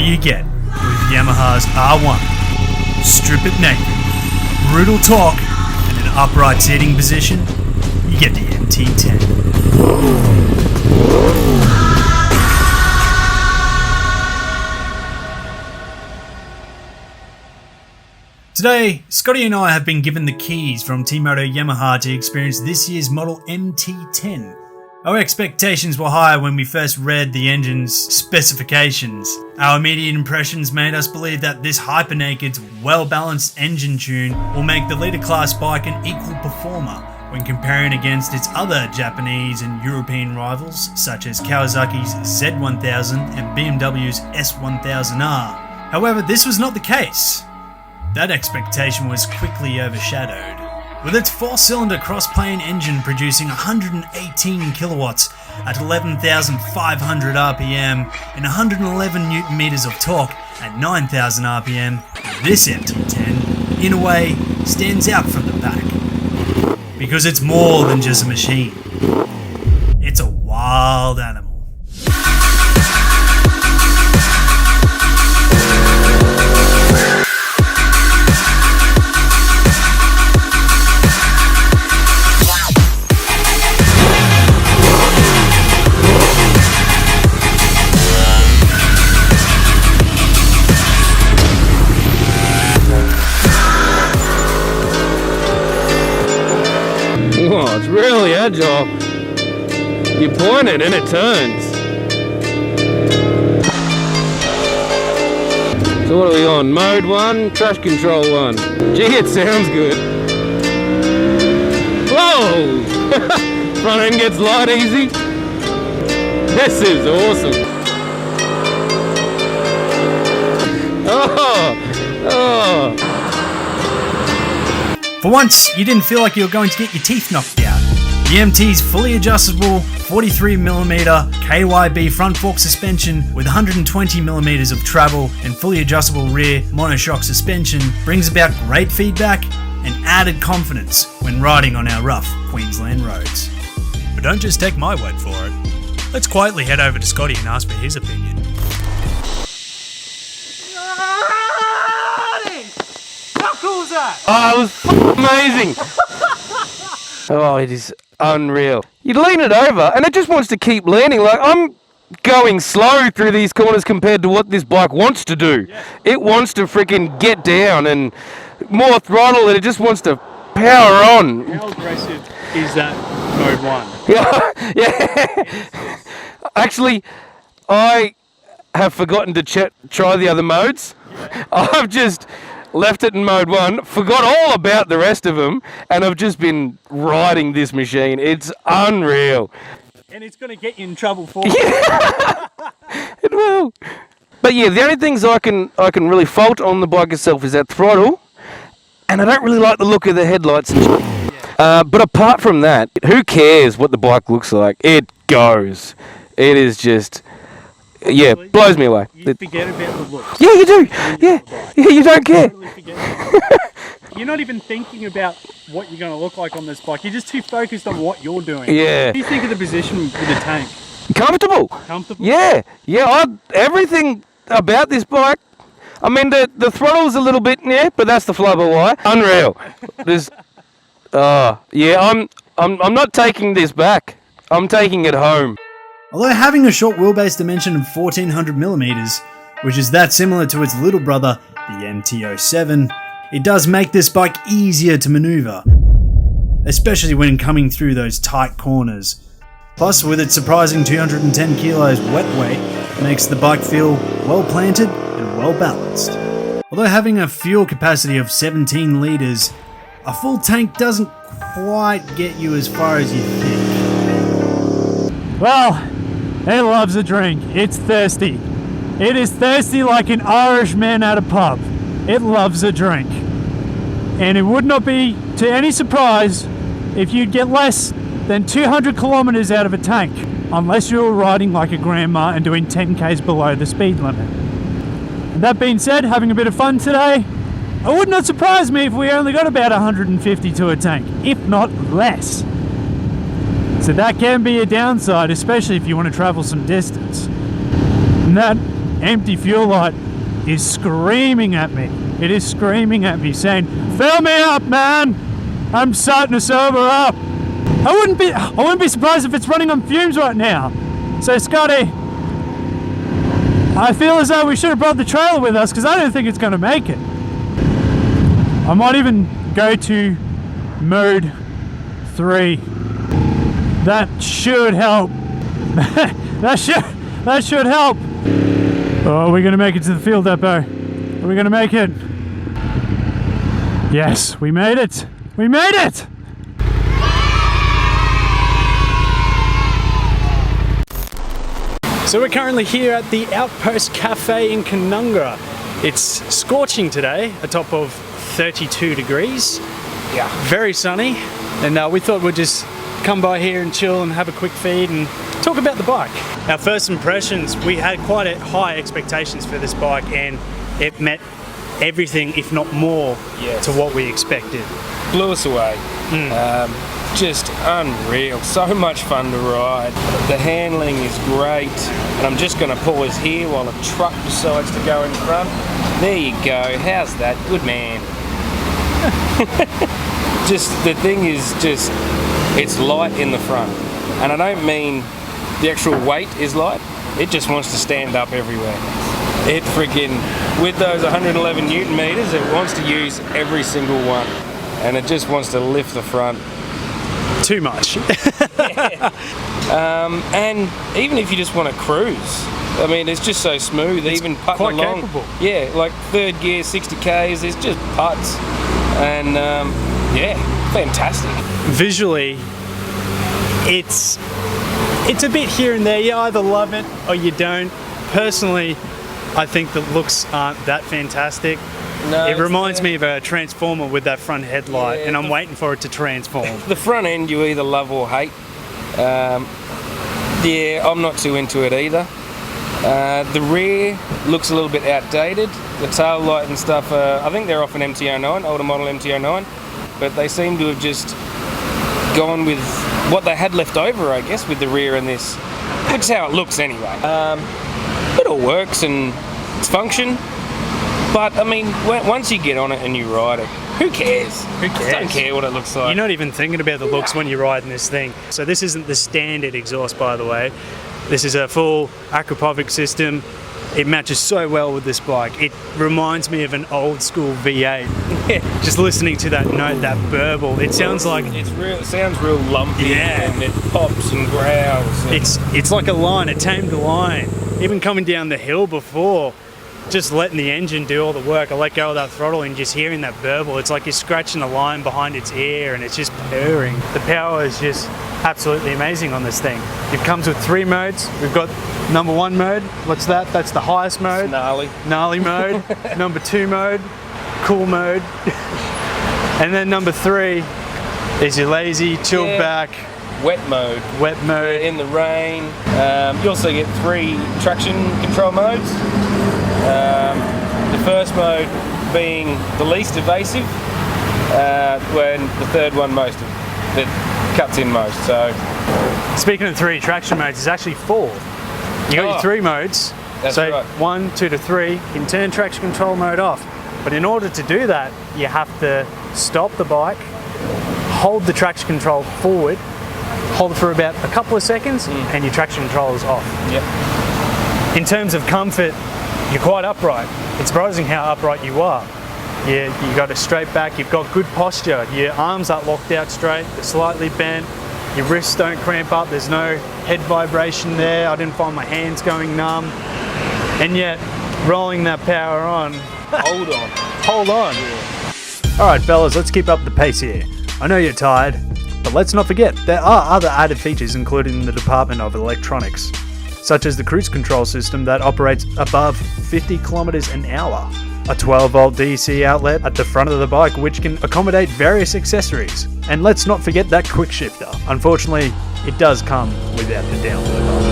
you get with Yamaha's R1. Strip it naked, brutal torque, and an upright seating position, you get the MT10. Today, Scotty and I have been given the keys from Teammoto Yamaha to experience this year's model MT10. Our expectations were high when we first read the engine's specifications. Our immediate impressions made us believe that this hyper-naked's well-balanced engine tune will make the leader class bike an equal performer when comparing against its other Japanese and European rivals such as Kawasaki's Z1000 and BMW's S1000R. However, this was not the case. That expectation was quickly overshadowed. With its 4-cylinder cross-plane engine producing 118 kilowatts at 11,500 RPM and 111 Newton meters of torque at 9,000 RPM, this MT10, in a way, stands out from the pack. Because it's more than just a machine. It's a wild animal. Oh, it's really agile. You point it and it turns. So what are we on? Mode 1, traction control 1. Gee, it sounds good. Whoa! Front end gets light easy. This is awesome. Oh! For once, you didn't feel like you were going to get your teeth knocked out. The MT's fully adjustable 43mm KYB front fork suspension with 120mm of travel and fully adjustable rear monoshock suspension brings about great feedback and added confidence when riding on our rough Queensland roads. But don't just take my word for it. Let's quietly head over to Scotty and ask for his opinion. Oh, it was amazing. Oh, it is unreal. You lean it over and it just wants to keep leaning. Like, I'm going slow through these corners compared to what this bike wants to do. Yeah. It wants to freaking get down and more throttle and it just wants to power on. How aggressive is that mode 1? Yeah. Actually, I have forgotten to try the other modes. Yeah. I've just left it in mode 1, forgot all about the rest of them, and I've just been riding this machine. It's unreal. And it's going to get you in trouble for it. It will. But yeah, the only things I can really fault on the bike itself is that throttle, and I don't really like the look of the headlights and but apart from that, who cares what the bike looks like? It goes. It is just... Yeah, blows me away. You forget about the look. Yeah, you do. Yeah, you don't care. You're not even thinking about what you're going to look like on this bike. You're just too focused on what you're doing. Yeah. What do you think of the position with the tank? Comfortable. Comfortable? Yeah. Everything about this bike. I mean, the throttle's a little bit, but that's the flubber wire. Unreal. There's, I'm not taking this back. I'm taking it home. Although having a short wheelbase dimension of 1400mm, which is that similar to its little brother, the MT07, it does make this bike easier to maneuver, especially when coming through those tight corners. Plus, with its surprising 210 kilos wet weight, it makes the bike feel well planted and well balanced. Although having a fuel capacity of 17 litres, a full tank doesn't quite get you as far as you think. Well, it loves a drink. It's thirsty. It is thirsty like an Irishman at a pub. It loves a drink. And it would not be to any surprise if you'd get less than 200 kilometers out of a tank, unless you were riding like a grandma and doing 10Ks below the speed limit. And that being said, having a bit of fun today, it would not surprise me if we only got about 150 to a tank, if not less. So that can be a downside, especially if you want to travel some distance. And that empty fuel light is screaming at me. It is screaming at me saying, fill me up, man. I'm starting to sober up. I wouldn't be surprised if it's running on fumes right now. So Scotty, I feel as though we should have brought the trailer with us because I don't think it's going to make it. I might even go to mode 3. That should help. that should help. Oh, are we going to make it to the field depot? Are we going to make it? Yes, we made it. We made it! So we're currently here at the Outpost Cafe in Canungra. It's scorching today, a top of 32 degrees. Yeah. Very sunny, and we thought we'd just come by here and chill and have a quick feed and talk about the bike. Our first impressions, we had quite high expectations for this bike, and it met everything, if not more, to what we expected. Blew us away. Just unreal. So much fun to ride. The handling is great. And I'm just going to pull us here while a truck decides to go in front. There you go. How's that? Good man. Just the thing is just, it's light in the front. And I don't mean the actual weight is light. It just wants to stand up everywhere. It freaking, with those 111 Newton meters, it wants to use every single one. And it just wants to lift the front. Too much. And even if you just want to cruise, I mean, it's just so smooth. It's even putting quite along. capable. Yeah, like third gear, 60 Ks, it's just putts. And yeah, fantastic. Visually, it's a bit here and there. You either love it or you don't. Personally, I think the looks aren't that fantastic. No, it reminds me of a transformer with that front headlight, and I'm waiting for it to transform. The front end you either love or hate. Yeah, I'm not too into it either. The rear looks a little bit outdated. The tail light and stuff, I think they're off an MT09, older model MT09, but they seem to have just gone with what they had left over, I guess, with the rear and this. Which is how it looks anyway. It all works and it's function. But I mean, once you get on it and you ride it, who cares? Who cares? I don't care what it looks like. You're not even thinking about the looks when you're riding this thing. So this isn't the standard exhaust, by the way. This is a full Aquapovic system. It matches so well with this bike. It reminds me of an old school V8. Yeah. Just listening to that note, that burble, it sounds like It's real. It sounds real lumpy. Yeah. And it pops and growls. And it's like a line, a tamed line. Even coming down the hill before, just letting the engine do all the work. I let go of that throttle and just hearing that burble. It's like you're scratching a line behind its ear and it's just purring. The power is just absolutely amazing on this thing. It comes with 3 modes. We've got number 1 mode. What's that? That's the highest mode. gnarly. Gnarly mode. Number 2 mode, cool mode. And then number 3 is your lazy, chilled back. Wet mode. Wet mode. In the rain. You also get 3 traction control modes. The first mode being the least evasive, when the third one that cuts in most. So, speaking of 3 traction modes, it's actually 4. You got your 3 modes. That's so right. 1, 2 to 3, you can turn traction control mode off. But in order to do that, you have to stop the bike, hold the traction control forward, hold it for about a couple of seconds, and your traction control is off. Yep. In terms of comfort, you're quite upright. It's surprising how upright you are. You got a straight back, you've got good posture, your arms are locked out straight, they're slightly bent, your wrists don't cramp up, there's no head vibration there, I didn't find my hands going numb. And yet, rolling that power on, Hold on. hold on. Alright fellas, let's keep up the pace here. I know you're tired, but let's not forget, there are other added features included in the department of electronics, such as the cruise control system that operates above 50 kilometers an hour, a 12-volt DC outlet at the front of the bike which can accommodate various accessories, and let's not forget that quick shifter. Unfortunately, it does come without the download button.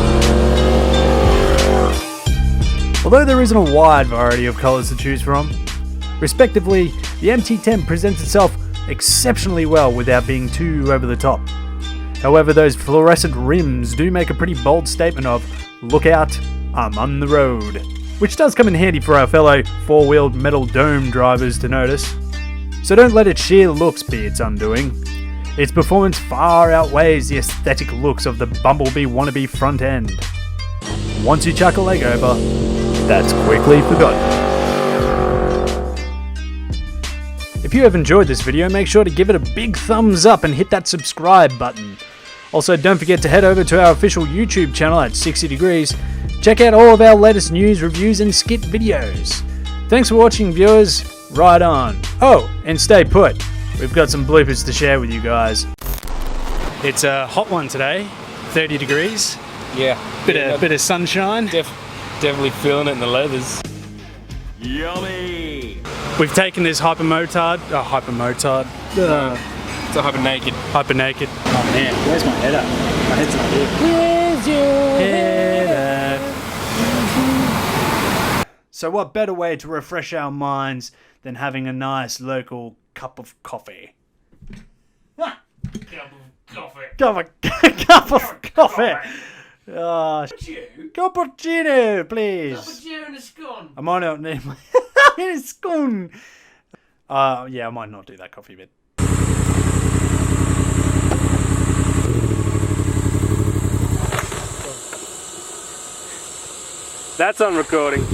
Although there isn't a wide variety of colours to choose from, respectively, the MT10 presents itself exceptionally well without being too over the top. However, those fluorescent rims do make a pretty bold statement of, look out, I'm on the road. which does come in handy for our fellow four-wheeled metal dome drivers to notice. So don't let its sheer looks be its undoing. Its performance far outweighs the aesthetic looks of the bumblebee wannabe front end. Once you chuck a leg over, that's quickly forgotten. If you have enjoyed this video, make sure to give it a big thumbs up and hit that subscribe button. Also, don't forget to head over to our official YouTube channel at 60 Degrees. Check out all of our latest news, reviews and skit videos. Thanks for watching, viewers. Right on. Oh, and stay put. We've got some bloopers to share with you guys. It's a hot one today, 30 degrees. Yeah. Bit of sunshine. Definitely feeling it in the leathers. Yummy! We've taken this hypermotard. It's a hyper naked. Hyper naked. Oh man, where's my header? My head's not here. Where's your header? So what better way to refresh our minds than having a nice local cup of coffee? Cup of coffee. Cup of coffee. Cappuccino, please. Cappuccino and a scone. I might not need my a scone. Yeah, I might not do that coffee bit. That's on recording.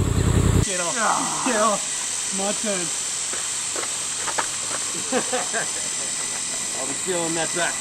Get off. Get off. My turn. I'll be feeling that back.